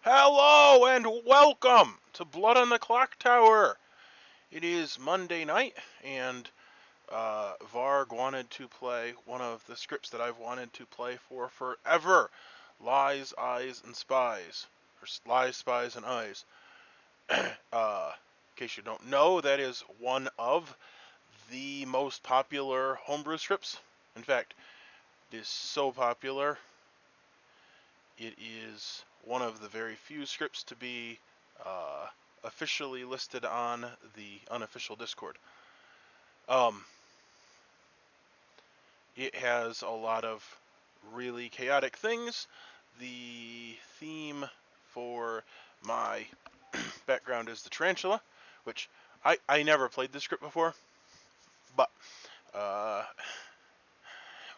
Hello and welcome to Blood on the Clocktower. It is Monday night, and Varg wanted to play one of the scripts that I've wanted to play for forever. Lies, Eyes, and Spies. Or Lies, Spies, and Eyes. In case you don't know, that is one of the most popular homebrew scripts. In fact, it is so popular, it is one of the very few scripts to be officially listed on the unofficial Discord. It has a lot of really chaotic things. The theme for my background is the tarantula, which I never played this script before, but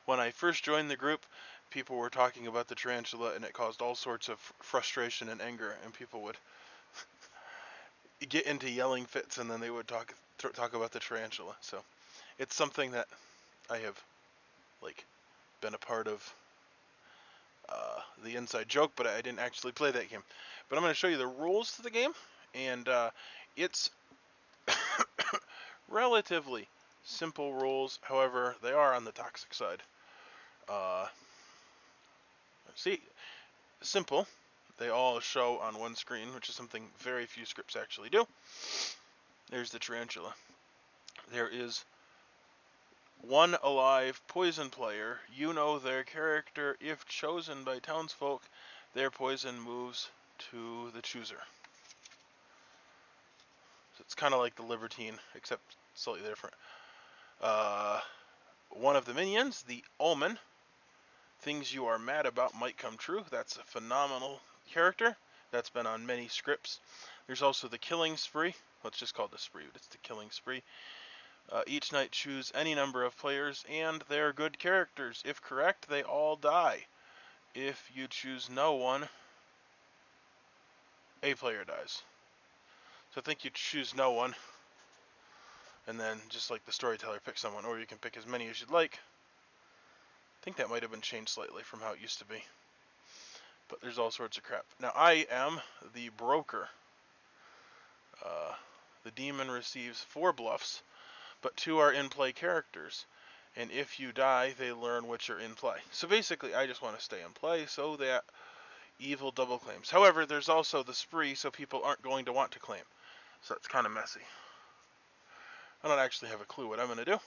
when I first joined the group, people were talking about the tarantula, and it caused all sorts of frustration and anger, and people would get into yelling fits, and then they would talk about the tarantula. So it's something that I have been a part of the inside joke, but I didn't actually play that game. But I'm going to show you the rules to the game, and it's relatively simple rules. However, they are on the toxic side. See, simple. They all show on one screen, which is something very few scripts actually do. There's the tarantula. There is one alive poison player. You know their character. If chosen by townsfolk, their poison moves to the chooser. So it's kind of like the Libertine, except slightly different. One of the minions, the Omen. Things you are mad about might come true. That's a phenomenal character. That's been on many scripts. There's also the Killing Spree. Well, it's just called the Spree, but it's the Killing Spree. Each night choose any number of players, and they're good characters. If correct, they all die. If you choose no one, a player dies. So I think you choose no one, and then just like the storyteller, pick someone, or you can pick as many as you'd like. I think that might have been changed slightly from how it used to be. But there's all sorts of crap. Now I am the broker. The demon receives 4 bluffs, but 2 are in-play characters. And if you die, they learn which are in play. So basically, I just want to stay in play so that evil double claims. However, there's also the spree, so people aren't going to want to claim. So that's kind of messy. I don't actually have a clue what I'm going to do.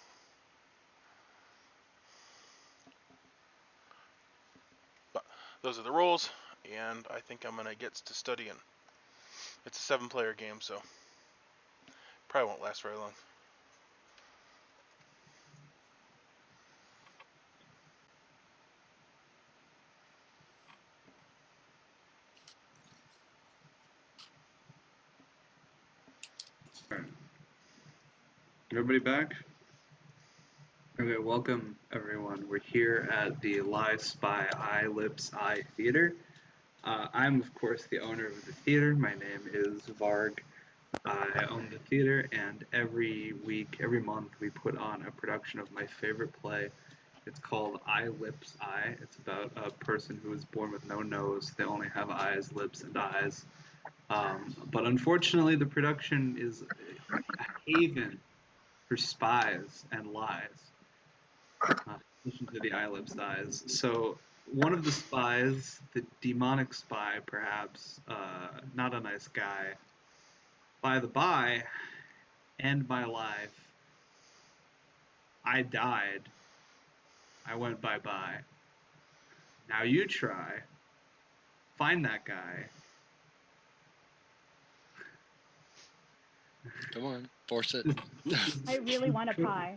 But those are the rules, and I think I'm going to get to studying. It's a 7-player game, so probably won't last very long. Everybody back? Okay, welcome everyone. We're here at the Live Spy Eye Lips Eye Theater. I'm of course the owner of the theater. My name is Varg. I own the theater, and every month, we put on a production of my favorite play. It's called Eye Lips Eye. It's about a person who is born with no nose. They only have eyes, lips, and eyes. But unfortunately, the production is a haven for spies and lies. Listen to the eye lips eyes. So one of the spies, the demonic spy, perhaps, not a nice guy. By the by, end my life. I died. I went bye-bye. Now you try. Find that guy. Come on, force it. I really want a pie.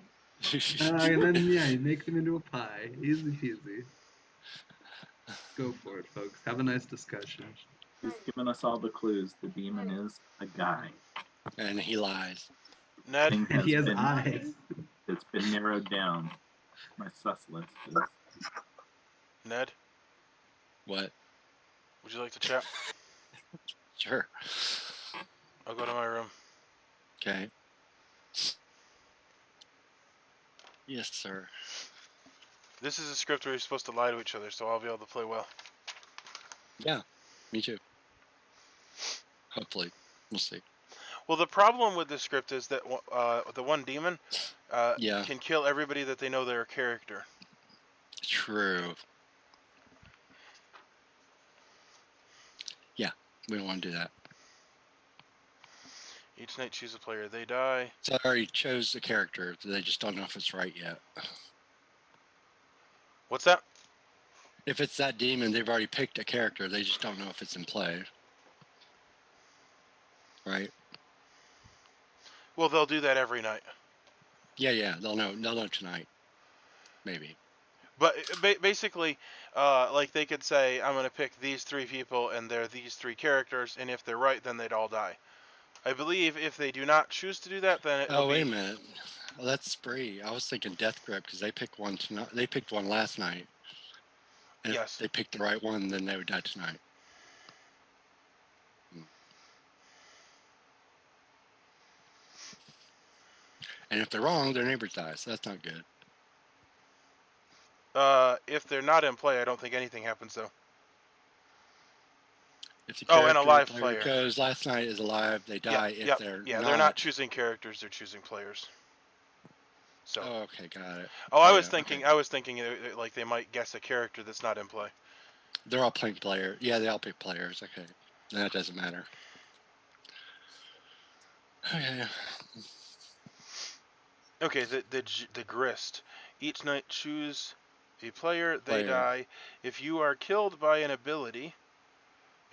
And then, yeah, you make them into a pie. Easy peasy. Go for it, folks. Have a nice discussion. He's given us all the clues. The demon is a guy. And he lies. Ned? And he has eyes. It's been narrowed down. My sus list is... Ned? What? Would you like to chat? Sure. I'll go to my room. Okay. Yes, sir. This is a script where you're supposed to lie to each other, so I'll be able to play well. Yeah, me too. Hopefully. We'll see. Well, the problem with this script is that the one demon Yeah. can kill everybody that they know they're a character. True. Yeah, we don't want to do that. Each night choose a player. They die. So I already chose the character. They just don't know if it's right yet. What's that? If it's that demon, they've already picked a character. They just don't know if it's in play. Right? Well, they'll do that every night. Yeah. They'll know tonight. Maybe. But basically, like they could say, I'm going to pick these 3 people and they're these 3 characters, and if they're right, then they'd all die. I believe if they do not choose to do that, then it'll Oh, wait a be... minute. Well, that's Spree. I was thinking Death Grip because they picked one tonight. They picked one last night. And Yes. if they picked the right one, then they would die tonight. And if they're wrong, their neighbors die. So that's not good. If they're not in play, I don't think anything happens, though. If the Oh, and a live player player. chose last night is alive, they die. Yeah, They're they're not choosing characters; they're choosing players. So. Oh, okay, got it. Oh, I was Yeah, thinking. okay. I was thinking like they might guess a character that's not in play. They're all playing player. Yeah, they all pick players. Okay, that doesn't matter. Okay. Okay, the grist. Each night choose a player. They die. If you are killed by an ability,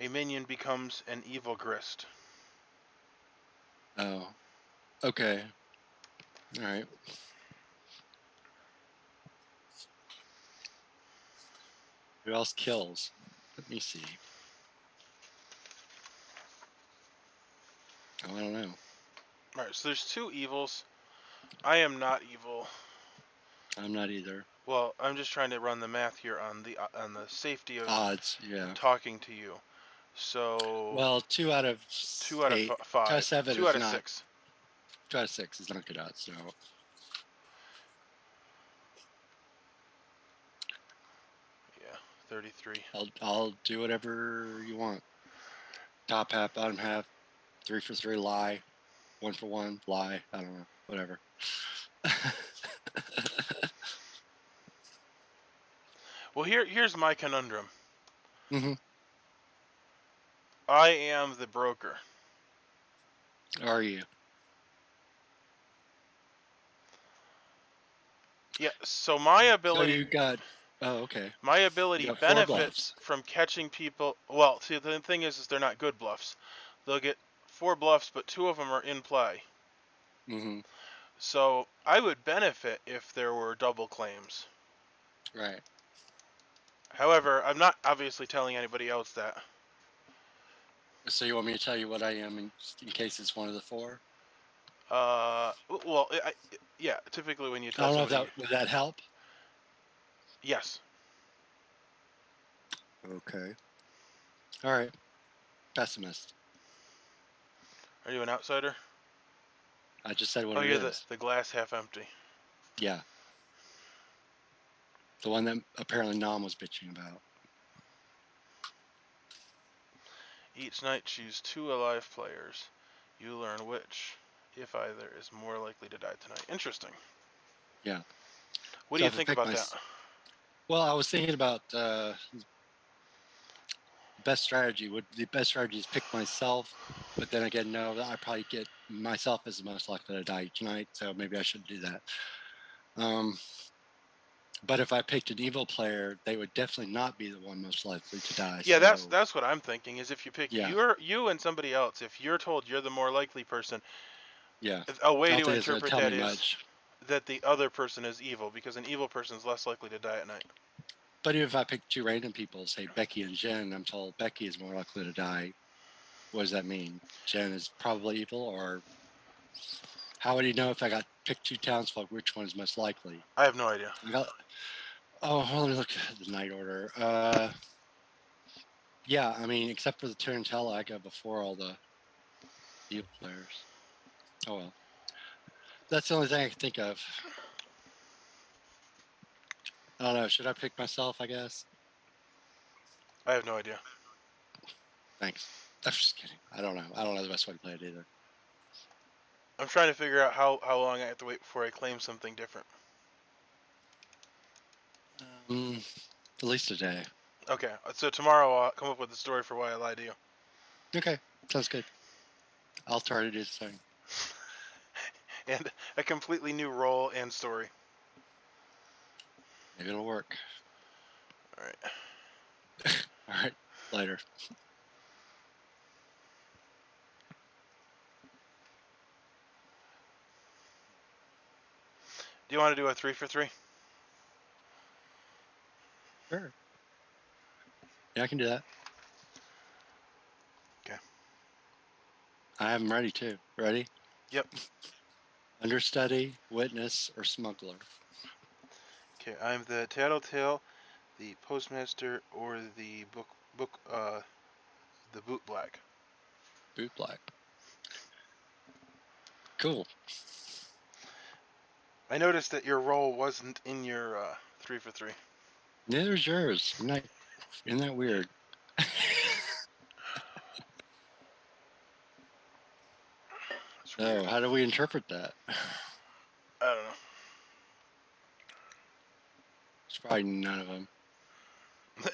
a minion becomes an evil grist. Oh, okay. All right. Who else kills? Let me see. Oh, I don't know. All right, so there's 2 evils. I am not evil. I'm not either. Well, I'm just trying to run the math here on the safety of Odds, yeah. talking to you. So. Well, 2 out of 2 out of 8. 5. 2 out of 7 2 is out of not. 6. 2 out of 6 is not good odds. No. Yeah, 33. I'll do whatever you want. Top half, bottom half, 3 for 3, lie. 1 for 1, lie. I don't know. Whatever. Well, here's my conundrum. Mm-hmm. I am the broker. Are you? Yeah, so my ability... So you got... Oh, okay. My ability You got 4 benefits bluffs. from catching people... Well, see, the thing is they're not good bluffs. They'll get 4 bluffs, but 2 of them are in play. Mm-hmm. So I would benefit if there were double claims. Right. However, I'm not obviously telling anybody else that. So you want me to tell you what I am in case it's one of the 4? Well, yeah, typically when you I tell don't know if somebody... would that help? Yes. Okay. All right. Pessimist. Are you an outsider? I just said what Oh, it you're is. the glass half empty. Yeah. The one that apparently Nom was bitching about. Each night choose 2 alive players. You learn which, if either, is more likely to die tonight. Interesting. Yeah. What do you think about that? Well, I was thinking about best strategy. The best strategy is pick myself, but then again, no, I probably get myself as the most likely to die each night, so maybe I shouldn't do that. But if I picked an evil player, they would definitely not be the one most likely to die. Yeah, so... that's what I'm thinking. Is if you pick you and somebody else, if you're told you're the more likely person, yeah, a way to it's interpret tell that me is much. that the other person is evil, because an evil person is less likely to die at night. But if I pick 2 random people, say Becky and Jen, I'm told Becky is more likely to die. What does that mean? Jen is probably evil, or how would he know if I got picked 2 townsfolk, which one is most likely? I have no idea. Let me look at the night order. Yeah, I mean, except for the Tarantella, I go before all the evil players. Oh well. That's the only thing I can think of. I don't know. Should I pick myself, I guess? I have no idea. Thanks. I'm just kidding. I don't know. I don't know the best way to play it either. I'm trying to figure out how long I have to wait before I claim something different. At least a day. Okay, so tomorrow I'll come up with a story for why I lied to you. Okay, sounds good. I'll try to do the same. And a completely new role and story. Maybe it'll work. All right. All right, later. Do you want to do a 3 for 3? Sure. Yeah, I can do that. Okay. I have them ready too. Ready? Yep. Understudy, witness, or smuggler. Okay, I'm the Tattletale, the Postmaster, or the the Bootblack. Bootblack. Cool. I noticed that your role wasn't in your 3 for 3. Neither's yours. Isn't that weird? So, how do we interpret that? I don't know. It's probably none of them.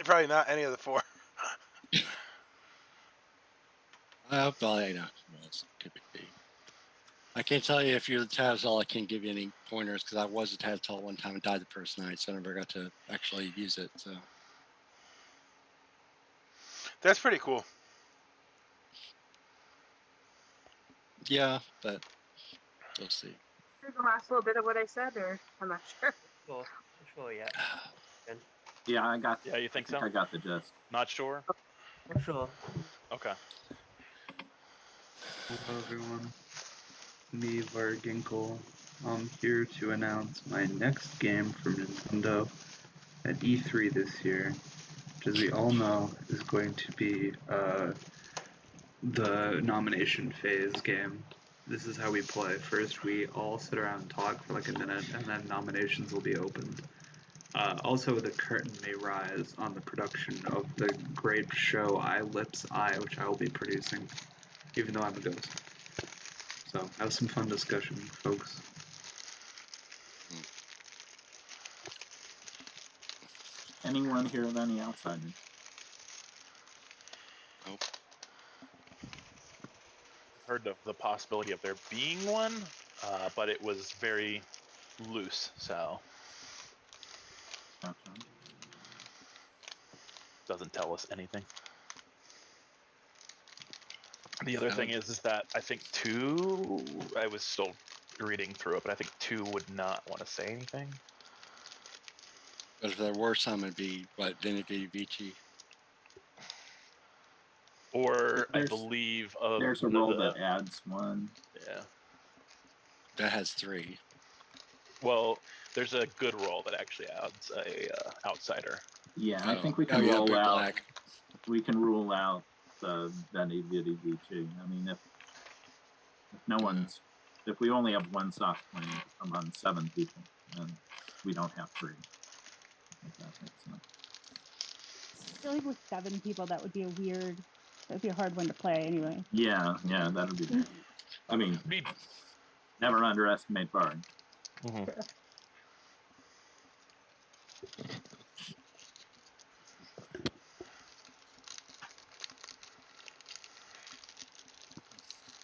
Probably not any of the 4. I hope all I know. Could be. I can't tell you if you're the Tattletale. I can't give you any pointers because I was a Tattletale one time and died the first night, so I never got to actually use it. So That's pretty cool. yeah, but we'll see. Heard the last little bit of what I said, or I'm not sure. Sure, yeah. Yeah, I got. Yeah, you think so? I got the gist. Not sure? I'm sure. Okay. Hello everyone, me Varginkle. I'm here to announce my next game from Nintendo at E3 this year, which as we all know is going to be the nomination phase game. This is how we play. First we all sit around and talk for like a minute and then nominations will be opened. Also, the curtain may rise on the production of the great show I Lips I, which I will be producing, even though I'm a ghost. So, have some fun discussion, folks. Anyone here of any outsiders? Nope. Heard of the possibility of there being one, but it was very loose, so Gotcha. doesn't tell us anything. The other thing is that I think 2, I was still reading through it, but I think 2 would not want to say anything. But if there were some, it'd be what? Then it'd be Vici. Or I There's- believe There's a role that adds one. Yeah. That has 3. Well, there's a good role that actually adds a outsider. Yeah, I think we can yeah, roll out. Bootblack. We can rule out the Veni Vidi Vici. I mean, if no one's, if we only have one soft claim among 7 people, then we don't have 3. If that makes sense. I feel like with 7 people, that would be a hard one to play anyway. Yeah, that would be bad. I mean, never underestimate Bard. Mm-hmm.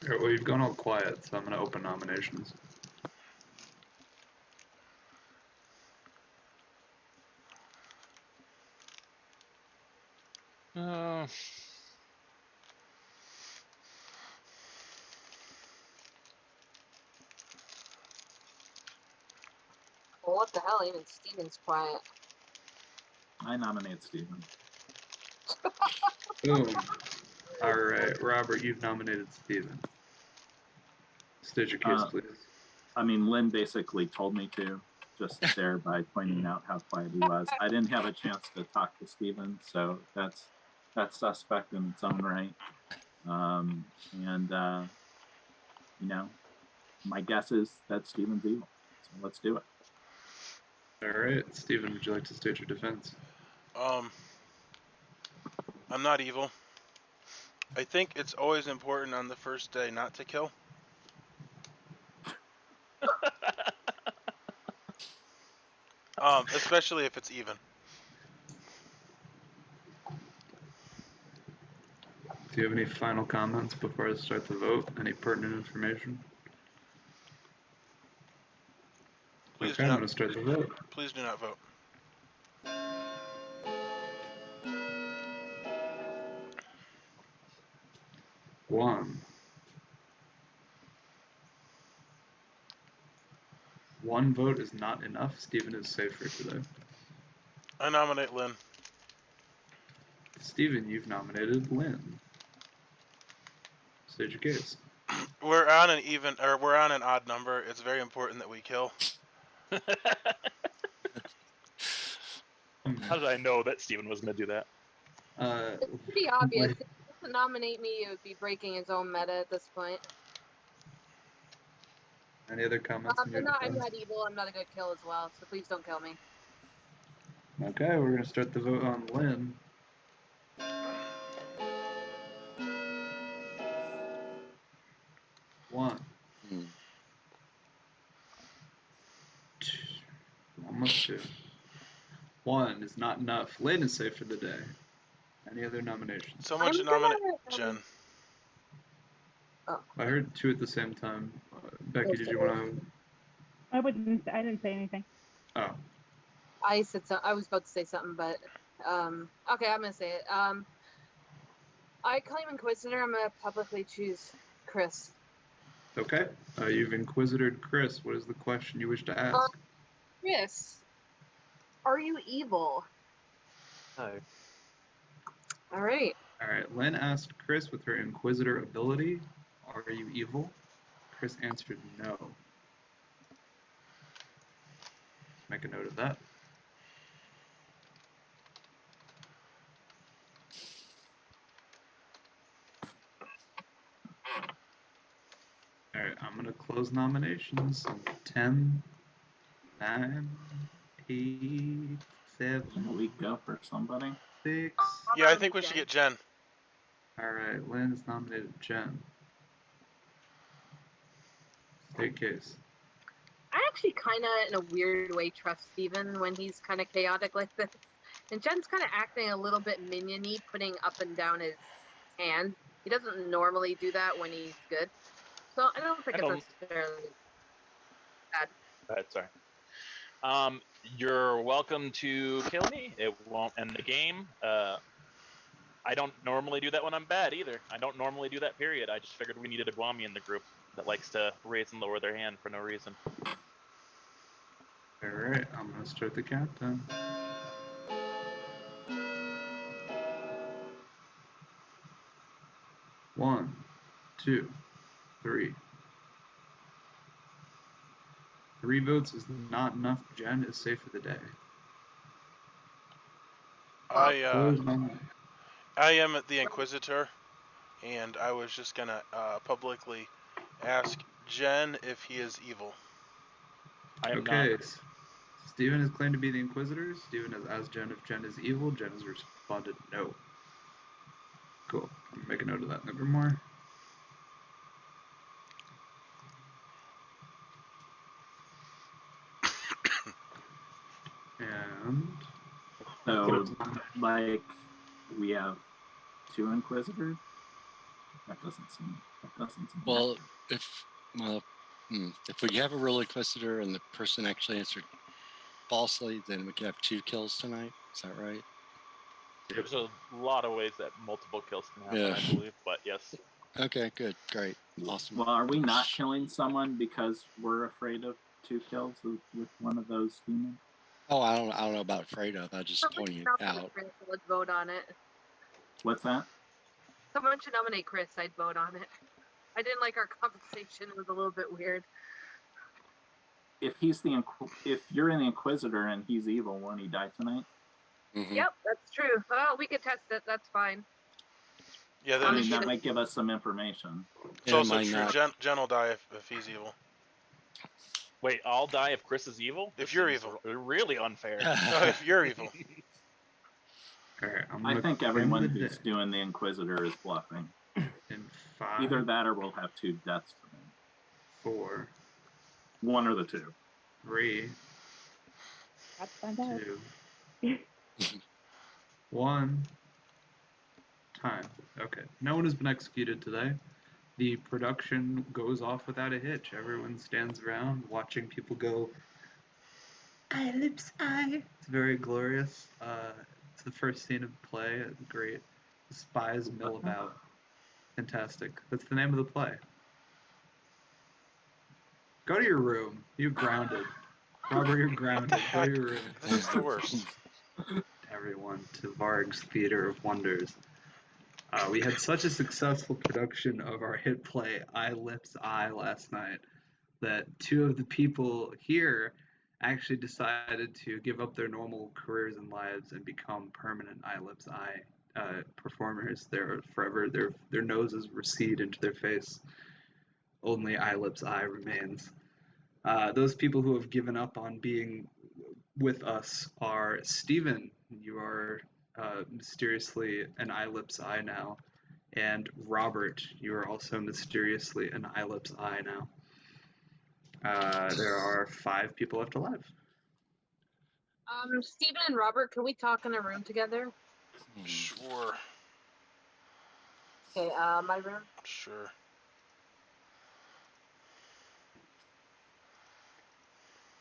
Alright, well, you've gone all quiet, so I'm gonna open nominations. Well, what the hell? Even Steven's quiet. I nominate Steven. Boom. Alright, Robert, you've nominated Steven. State your case, please. I mean, Lynn basically told me to, just there by pointing out how quiet he was. I didn't have a chance to talk to Steven, so that's suspect in its own right. You know, my guess is that Steven's evil. So let's do it. Alright, Steven, would you like to state your defense? I'm not evil. I think it's always important on the first day not to kill. Especially if it's even. Do you have any final comments before I start the vote? Any pertinent information? Please Okay, do I'm not. going to start the vote. Please do not vote. One vote is not enough. Stephen is safe for today. I nominate Lynn. Stephen, you've nominated Lynn. State your case. We're on an odd number. It's very important that we kill. How did I know that Steven was going to do that? It's pretty obvious. If he doesn't nominate me, it would be breaking his own meta at this point. Any other comments in your I'm defense? not evil. I'm not a good kill as well, so please don't kill me. Okay, we're going to start the vote on Lynn. One. Two. Almost two. One is not enough. Lynn is safe for the day. Any other nominations? Someone should nominate Jen. Oh. I heard two at the same time. Becky, did you want to? I didn't say anything. Oh. I said so. I was about to say something, but okay, I'm gonna say it. I claim Inquisitor. I'm gonna publicly choose Chris. Okay. You've inquisitored Chris. What is the question you wish to ask? Chris, are you evil? No. All right. All right. Lynn asked Chris with her Inquisitor ability, "Are you evil?" Chris answered no. Make a note of that. All right, I'm going to close nominations in 10, 9, 8, 7, Can we go for somebody? 6. Yeah, I think we should get Jen. All right, Lynn is nominated Jen. State case. I actually kind of, in a weird way, trust Steven when he's kind of chaotic like this. And Jen's kind of acting a little bit minion-y, putting up and down his hand. He doesn't normally do that when he's good. So I don't think it's necessarily bad. Sorry. You're welcome to kill me. It won't end the game. I don't normally do that when I'm bad either. I don't normally do that, period. I just figured we needed a Guami in the group that likes to raise and lower their hand for no reason. All right, I'm going to start the countdown. One, 2, 3. 3 votes is not enough. Jen is safe for the day. I am the Inquisitor, and I was just gonna publicly ask Jen if he is evil. I am okay. not. Steven has claimed to be the Inquisitor. Steven has asked Jen if Jen is evil. Jen has responded no. Cool. I'm gonna make a note of that. Never more. And so, like, we have 2 Inquisitors. That doesn't seem. Well, if we have a real Inquisitor and the person actually answered falsely, then we could have 2 kills tonight. Is that right? There's a lot of ways that multiple kills can happen, I believe, but yes. Okay, good, great, awesome. Well, are we not killing someone because we're afraid of 2 kills with one of those demons? Oh, I don't know about afraid of. I just pointing it out. Let's vote on it. What's that? Someone should nominate Chris. I'd vote on it. I didn't like our conversation. It was a little bit weird. If you're in the Inquisitor and he's evil, won't he die tonight? Mm-hmm. Yep, that's true. Well, we could test it. That's fine. Yeah, that might give us some information. It's also true. Jen will die if he's evil. Wait, I'll die if Chris is evil? If you're evil. Really unfair. No, if you're evil. All right, I think everyone who's doing the Inquisitor is bluffing. 5. Either that or we'll have 2 deaths tonight. 4. One or the 2. 3. Let's find out. 2. 1. Time. Okay. No one has been executed today. The production goes off without a hitch. Everyone stands around watching people go, eye, lips, eye. It's very glorious. It's the first scene of the play. Great. The spies mill about. Fantastic. That's the name of the play. Go to your room. You're grounded. Robert, you're grounded. Go to your room. This is the worst. Everyone to Varg's Theater of Wonders. We had such a successful production of our hit play, Eye Lips Eye, last night, that 2 of the people here actually decided to give up their normal careers and lives and become permanent Eye Lips Eye performers. They're forever, their noses recede into their face. Only Eye Lips Eye remains. Those people who have given up on being with us are Stephen. You are mysteriously an Eye Lips Eye now, and Robert, you are also mysteriously an Eye Lips Eye now. There are 5 people left alive. Steven and Robert, can we talk in a room together? Sure. Okay, my room. Sure.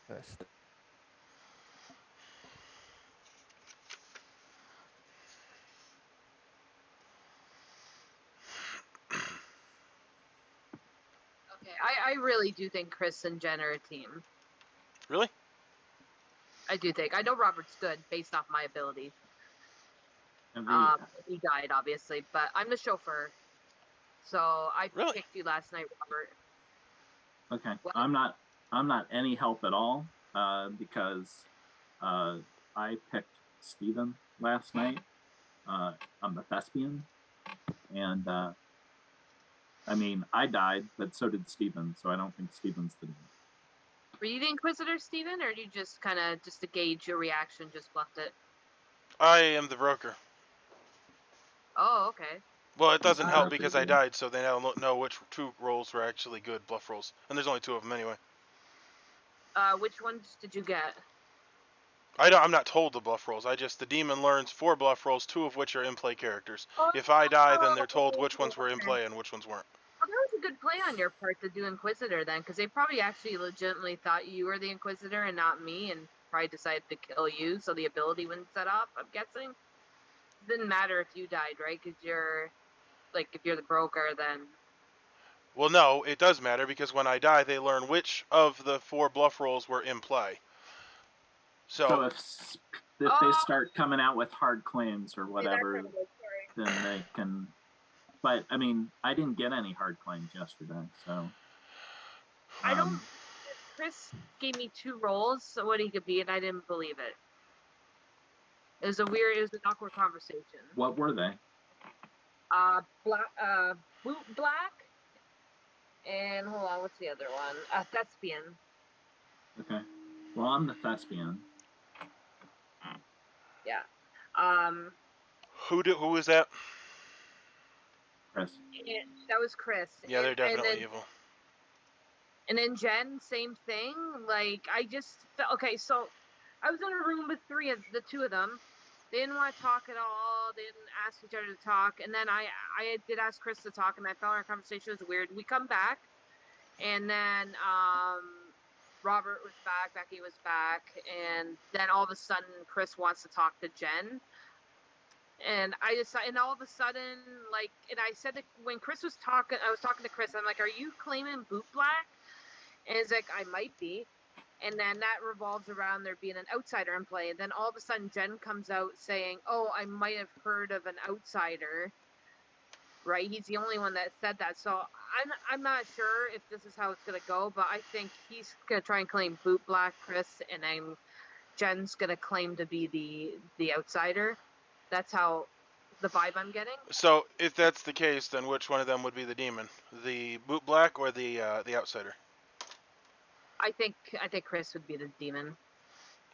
Okay, I really do think Chris and Jen are a team. Really? I do think. I know Robert's good based off my ability. And He died, obviously, but I'm the chauffeur. So I Really? picked you last night, Robert. okay. What? I'm not any help at all because I picked Steven last night. I'm the Thespian. And I mean, I died, but so did Steven, so I don't think Steven's the name. Were you the Inquisitor, Steven, or you just kind of, just to gauge your reaction, just bluffed it? I am the broker. Oh, okay. Well, it doesn't help broker, because I dude. died, so they now know which 2 rolls were actually good bluff rolls. And there's only 2 of them anyway. Which ones did you get? I'm not told the bluff rolls. The demon learns 4 bluff rolls, 2 of which are in-play characters. If I die, then they're told which ones were in play and which ones weren't. Oh, that was a good play on your part to do Inquisitor then, because they probably actually legitimately thought you were the Inquisitor and not me, and probably decided to kill you, so the ability wouldn't set off, I'm guessing. It didn't matter if you died, right? Because you're, like, if you're the broker, then... Well, no, it does matter, because when I die, they learn which of the 4 bluff rolls were in play. So if they start coming out with hard claims or whatever, then they can. But I mean, I didn't get any hard claims yesterday, so. I don't. Chris gave me 2 rolls, so what he could be, and I didn't believe it. It was an awkward conversation. What were they? Bootblack, and hold on, what's the other one? Thespian. Okay. Well, I'm the Thespian. Yeah. Who was that? Chris. That was Chris. Yeah, they're definitely evil. And then Jen, same thing. Like, I just okay. So I was in a room with 2 of them. They didn't want to talk at all. They didn't ask each other to talk. And then I did ask Chris to talk, and I felt our conversation was weird. We come back, and then Robert was back, Becky was back, and then all of a sudden Chris wants to talk to Jen. And and all of a sudden, like, and I said that when Chris was talking, I was talking to Chris, I'm like, are you claiming Bootblack? And he's like, I might be. And then that revolves around there being an outsider in play. And then all of a sudden, Jen comes out saying, oh, I might have heard of an outsider. Right? He's the only one that said that. So I'm not sure if this is how it's going to go, but I think he's going to try and claim Bootblack, Chris, and then Jen's going to claim to be the outsider. That's how the vibe I'm getting. So, if that's the case, then which one of them would be the demon? The Bootblack or the outsider? I think Chris would be the demon.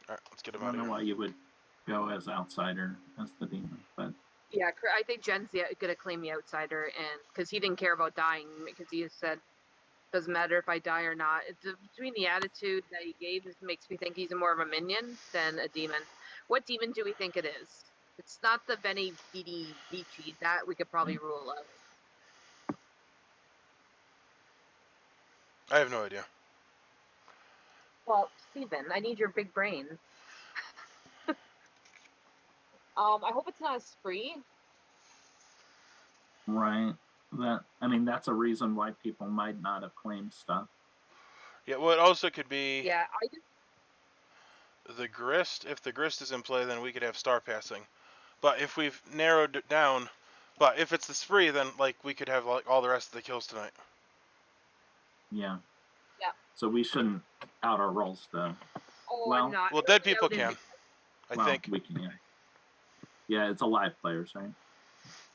All right, let's get him I out don't of know here. why you would go as outsider as the demon, but Yeah, I think Jen's gonna claim the outsider, and because he didn't care about dying, because he said doesn't matter if I die or not. It's between the attitude that he gave, this makes me think he's more of a minion than a demon. What demon do we think it is? It's not the Benny Didi Vici. That we could probably rule out. I have no idea. Well, Steven, I need your big brain. I hope it's not a spree. Right. That's a reason why people might not have claimed stuff. Yeah, well, it also could be Yeah, I just the grist. If the grist is in play, then we could have star passing. But if we've narrowed it down, but if it's the spree, then like we could have like all the rest of the kills tonight. Yeah. Yeah. So we shouldn't out our rolls though. Oh, Well- I'm not. Well, dead people can. I Well, think. we can. Yeah, it's a live players, right?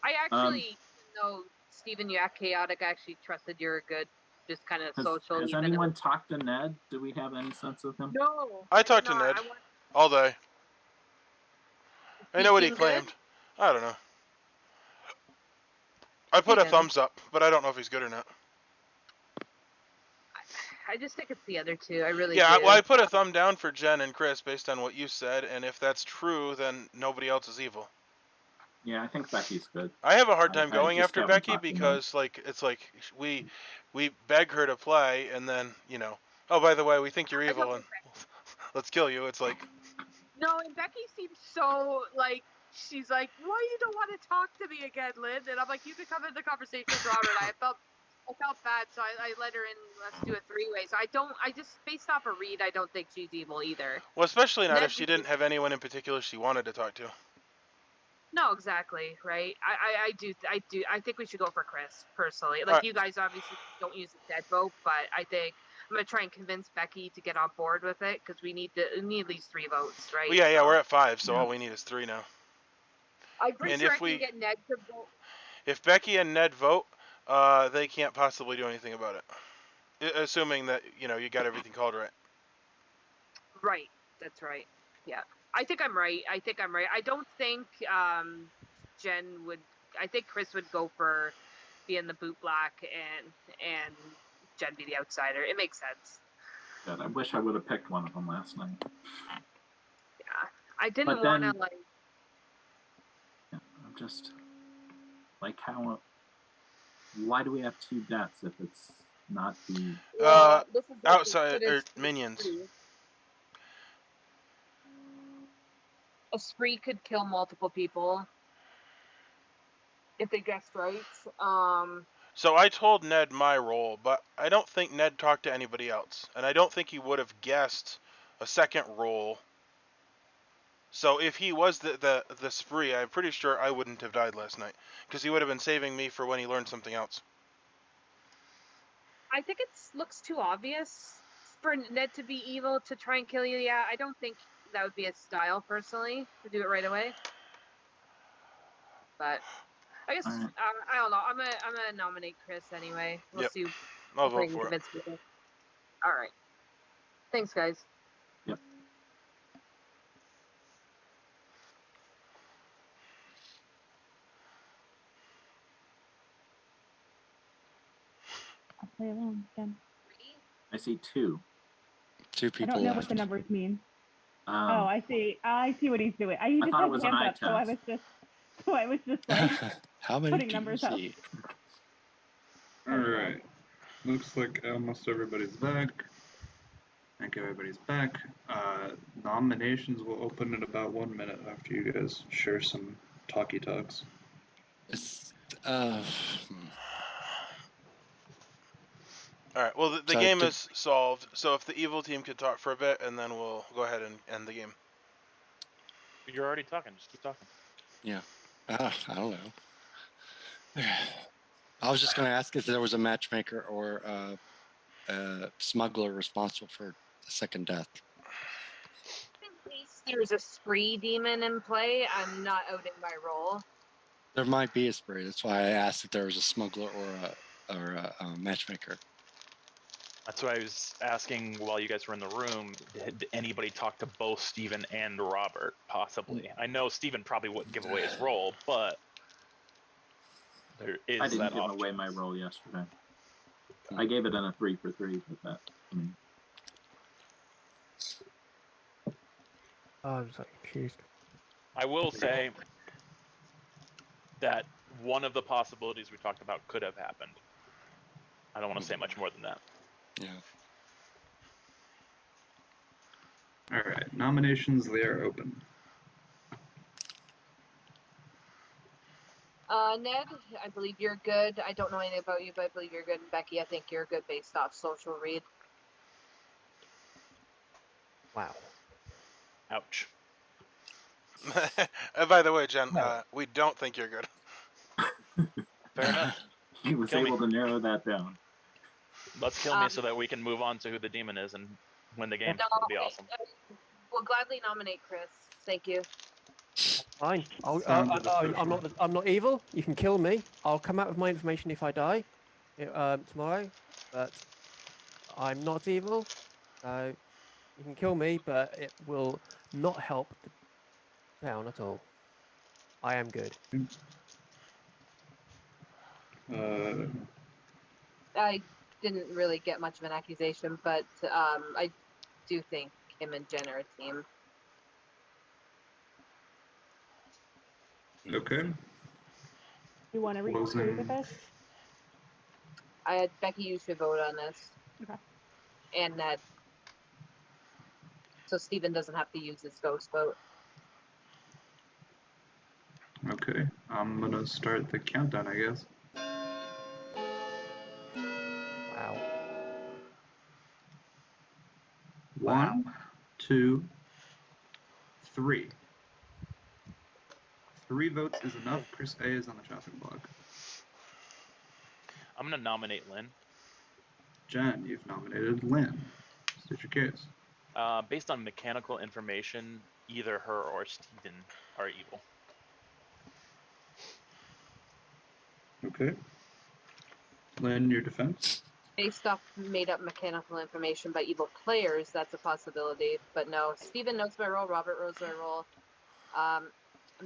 I actually, even though Steven, you act chaotic, I actually trusted you're good, just kind of social. Has even if- anyone talked to Ned? Do we have any sense of him? No. I did talked to not. Ned. I want- All day. I know what he seem good? claimed. I don't know. I put a Steven. thumbs up, but I don't know if he's good or not. I just think it's the other two. I really Yeah, do. well, I put a thumb down for Jen and Chris based on what you said, and if that's true, then nobody else is evil. Yeah, I think Becky's good. I have a hard I time going just after haven't Becky talked to Ned. because like it's like we beg her to play, and then oh, by the way, we think you're I evil don't and let's kill you. It's like No, and Becky seems so like she's like, "Why you don't want to talk to me again, Lynn?" And I'm like, "You could come into the conversation with Robert." I felt bad, so I let her in. Let's do a three-way. So I just based off a read, I don't think she's evil either. well, especially not Ned, if she didn't have anyone in particular she wanted to talk to. No, exactly, right? I do. I think we should go for Chris personally. Like Alright. you guys obviously don't use a dead vote, but I think I'm gonna try and convince Becky to get on board with it because we need at least 3 votes, right? Well, yeah, So, we're at 5, so Yeah. all we need is 3 now. I'm pretty and sure if I we- can get Ned to vote. If Becky and Ned vote, they can't possibly do anything about it, assuming that you got everything called right. Right, that's right. Yeah, I think I'm right. I don't think Jen would. I think Chris would go for being the Bootblack and Jen be the outsider. It makes sense. God, I wish I would have picked one of them last night. Yeah, I didn't But then- want to like. Yeah, I'm just like how. Why do we have 2 deaths if it's not the? This is outside considered or minions. spree. A spree could kill multiple people if they guessed right. So I told Ned my role, but I don't think Ned talked to anybody else, and I don't think he would have guessed a second role. So if he was the spree, I'm pretty sure I wouldn't have died last night because he would have been saving me for when he learned something else. I think it looks too obvious for Ned to be evil to try and kill you. Yeah, I don't think that would be his style personally to do it right away. But I guess Alright. I don't know. I'm gonna nominate Chris anyway. We'll Yep. see. I'll Hopefully vote for it. convince people. All right. Thanks, guys. Yep. I'll play alone again. I see 2. 2 I people don't know left. what the numbers mean. Oh, Um, I see. I see what he's doing. He just thought it had was an hands eye up, so I test. was just like How many putting do you numbers up. see? Alright. Looks like almost everybody's back. I think everybody's back. Nominations will open in about 1 minute after you guys share some talkie talks. It's, All right. Well, the So game did- is solved. So if the evil team could talk for a bit, and then we'll go ahead and end the game. You're already talking. Just keep talking. I don't know. I was just going to ask if there was a matchmaker or a smuggler responsible for the second death. In case there's a spree demon in play, I'm not outing my role. There might be a spree. That's why I asked if there was a smuggler or a matchmaker. That's why I was asking while you guys were in the room. Did anybody talk to both Steven and Robert? Possibly. I know Steven probably wouldn't give away his role, but There is I didn't that give option. away my roll yesterday. I gave it in a 3 for 3, but that, I mean, Oh, I'm so confused. I will say that one of the possibilities we talked about could have happened. I don't want to say much more than that. Yeah. All right, nominations, they are open. Ned, I believe you're good. I don't know anything about you, but I believe you're good. And Becky, I think you're good based off social read. Wow. Ouch. By the way, Jen, we don't think you're good. Fair enough. he was Kill me. able to narrow that down. Let's kill me so that we can move on to who the demon is and win the game. No, That'd be awesome. We'll gladly nominate Chris. Thank you. Fine. Sounds I'm not evil. You can kill me. I'll come out with my information if I die tomorrow. But I'm not evil. So you can kill me, but it will not help the town at all. I am good. I didn't really get much of an accusation, but I do think him and Jen are a team. Okay. You want to read Closing. with us? Becky, you should vote on this. Okay. And Ned. So Steven doesn't have to use his ghost vote. Okay, I'm gonna start the countdown, I guess. Wow. 1, 2, 3. 3 votes is enough. Chris A is on the chopping block. I'm going to nominate Lynn. Jen, you've nominated Lynn. State your case. Based on mechanical information, either her or Steven are evil. Okay. Lynn, your defense? Based off made-up mechanical information by evil players, that's a possibility. But no, Steven knows my role. Robert knows my role. I'm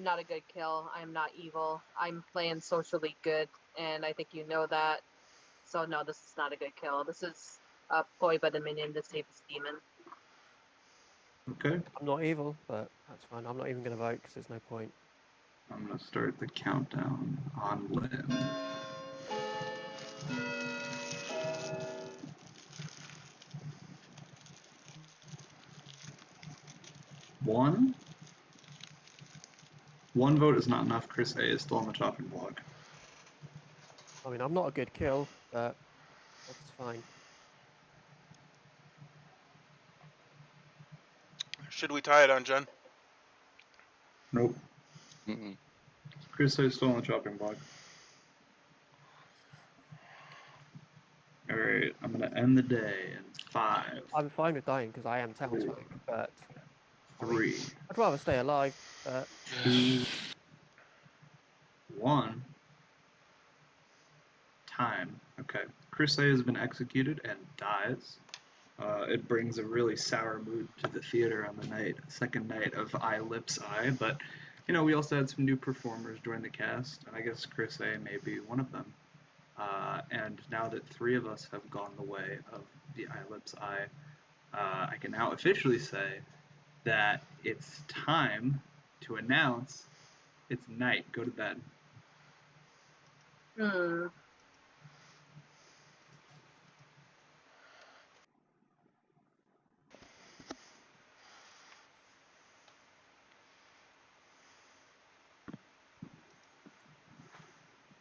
not a good kill. I'm not evil. I'm playing socially good, and I think you know that. So no, this is not a good kill. This is a ploy by the minion to save this demon. Okay. I'm not evil, but that's fine. I'm not even going to vote because there's no point. I'm gonna start the countdown on Lynn. One vote is not enough. Chris A is still on the chopping block. I mean, I'm not a good kill, but that's fine. Should we tie it on Jen? Nope. Mm-mm. Chris A is still on the chopping block. Alright, I'm gonna end the day in 5, I'm fine with dying because I am Townsfolk, but 3, I'd rather stay alive. But 2, 1. Time. Okay. Chris A has been executed and dies. It brings a really sour mood to the theater on the second night of Eye Lips Eye, but you know, we also had some new performers join the cast, and I guess Chris A may be one of them. And now that 3 of us have gone the way of the Eye Lips Eye, I can now officially say that it's time to announce it's night. Go to bed.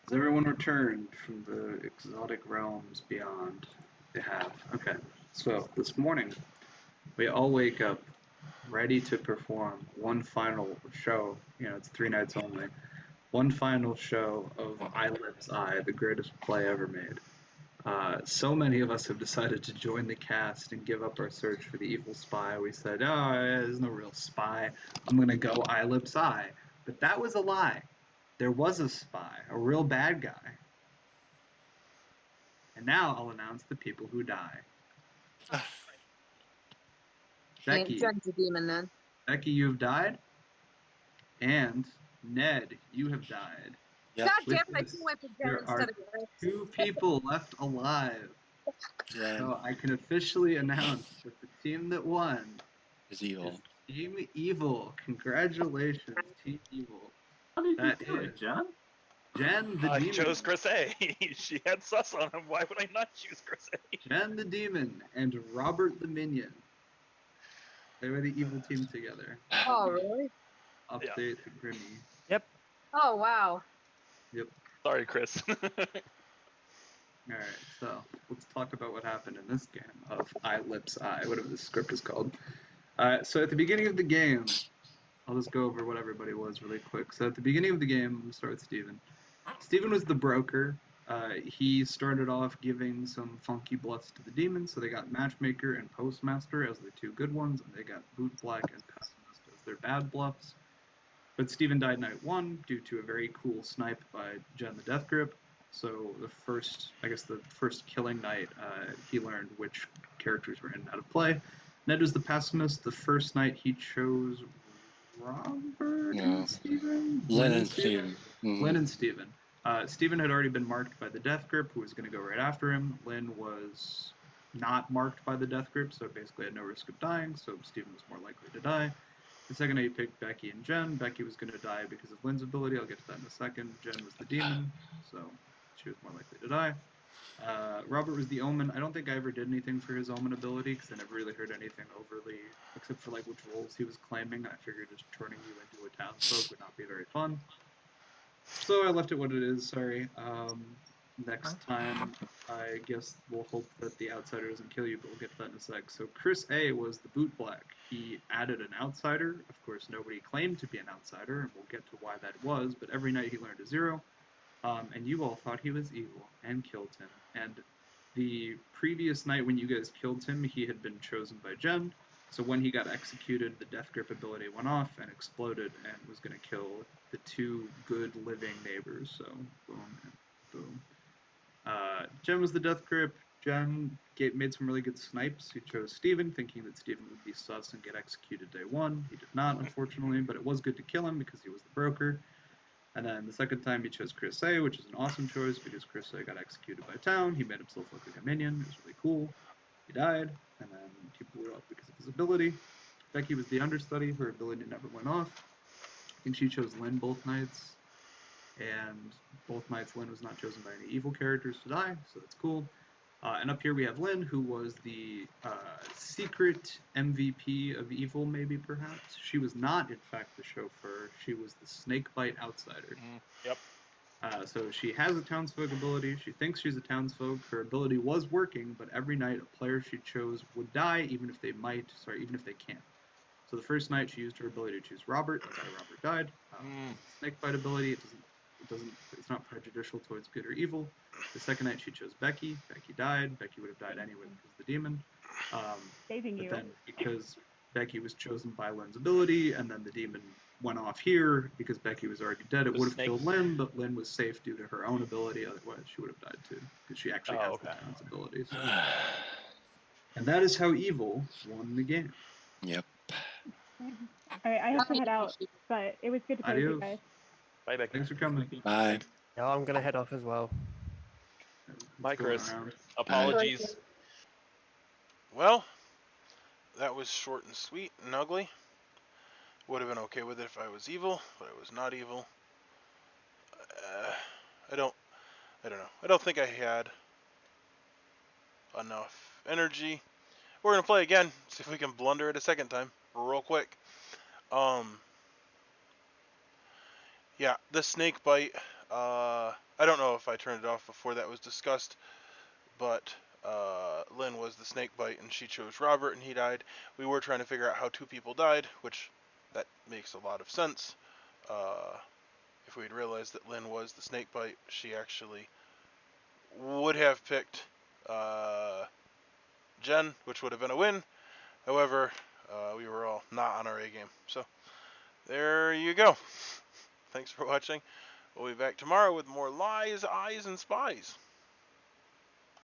Has everyone returned from the exotic realms beyond? They have. Okay. So this morning, we all wake up ready to perform one final show. You know, it's 3 nights only. One final show of Eye Lips Eye, the greatest play ever made. So many of us have decided to join the cast and give up our search for the evil spy. We said, oh, there's no real spy. I'm going to go Eye Lips Eye. But that was a lie. There was a spy, a real bad guy. And now I'll announce the people who die. Becky, Jen's a demon then. Becky, you have died. And Ned, you have died. Yep. God With damn it, I this, should went with Jen there are instead of Rex. 2 people left alive. Jen So I can officially announce that the team that won is is evil. Team Evil. Congratulations, Team Evil. How did you That do it, is Jen? Jen the I Demon. chose Chris A. She had sus on him. Why would I not choose Chris A? Jen the Demon and Robert the Minion. They were the evil team together. Oh, really? Update to Grimmy. Yep. Oh, wow. Yep. Sorry, Chris. Alright, so let's talk about what happened in this game of I Lips I, whatever the script is called. So at the beginning of the game, I'll just go over what everybody was really quick. So at the beginning of the game, we'll start with Steven. Steven was the broker. He started off giving some funky bluffs to the demons, so they got Matchmaker and Postmaster as the 2 good ones, and they got Bootblack and Pessimist as their bad bluffs. But Steven died night 1 due to a very cool snipe by Jen the Death Grip. So the first killing night, he learned which characters were in and out of play. Ned was the Pessimist. The first night he chose Robert and Steven? Lynn and Steven. Lynn and Steven. Steven had already been marked by the Death Grip, who was going to go right after him. Lynn was not marked by the Death Grip, so basically had no risk of dying, so Steven was more likely to die. The second night he picked Becky and Jen. Becky was going to die because of Lynn's ability. I'll get to that in a second. Jen was the demon, so she was more likely to die. Robert was the Omen. I don't think I ever did anything for his Omen ability because I never really heard anything overly, except for like which roles he was claiming. I figured just turning you into a townsfolk would not be very fun. So I left it what it is, sorry. Next time, I guess we'll hope that the outsider doesn't kill you, but we'll get to that in a sec. So Chris A was the Bootblack. He added an outsider. Of course, nobody claimed to be an outsider, and we'll get to why that was, but every night he learned a 0. And you all thought he was evil and killed him. And the previous night when you guys killed him, he had been chosen by Jen. So when he got executed, the Death Grip ability went off and exploded and was going to kill the 2 good living neighbors. So boom and boom. Jen was the Death Grip. Jen made some really good snipes. He chose Steven, thinking that Steven would be sus and get executed day 1. He did not, unfortunately, but it was good to kill him because he was the broker. And then the second time he chose Chris A, which is an awesome choice because Chris A got executed by Town. He made himself look like a minion. It was really cool. He died, and then he blew up because of his ability. Becky was the Understudy. Her ability never went off. I think she chose Lynn both nights. And both nights Lynn was not chosen by any evil characters to die, so that's cool. And up here we have Lynn, who was the secret MVP of evil, maybe, perhaps. She was not, in fact, the chauffeur. She was the snakebite outsider. Yep. So she has a townsfolk ability. She thinks she's a townsfolk. Her ability was working, but every night a player she chose would die, even if they can't. So the first night she used her ability to choose Robert. That's how Robert died. Snakebite ability, it's not prejudicial towards good or evil. The second night she chose Becky. Becky died. Becky would have died anyway because of the demon. Saving But you. then because Becky was chosen by Lynn's ability, and then the demon went off here because Becky was already dead, it would have killed Lynn, but Lynn was safe due to her own ability. Otherwise, she would have died too because she actually has the town's abilities. And that is how evil won the game. Yep. All right, I have to head out, but it was good to play with you Adios. guys. Bye, Becky. Thanks for coming. Bye. Yeah, I'm gonna head off as well. Bye, What's going Chris. around? Apologies. Well, that was short and sweet and ugly. Would have been okay with it if I was evil, but I was not evil. I don't know. I don't think I had enough energy. We're gonna play again, see if we can blunder it a second time, real quick. Yeah, the snake bite. I don't know if I turned it off before that was discussed, but Lynn was the snake bite and she chose Robert and he died. We were trying to figure out how 2 people died, which that makes a lot of sense. If we'd realized that Lynn was the snake bite, she actually would have picked Jen, which would have been a win. However, we were all not on our A game. So there you go. Thanks for watching. We'll be back tomorrow with more lies, eyes, and spies.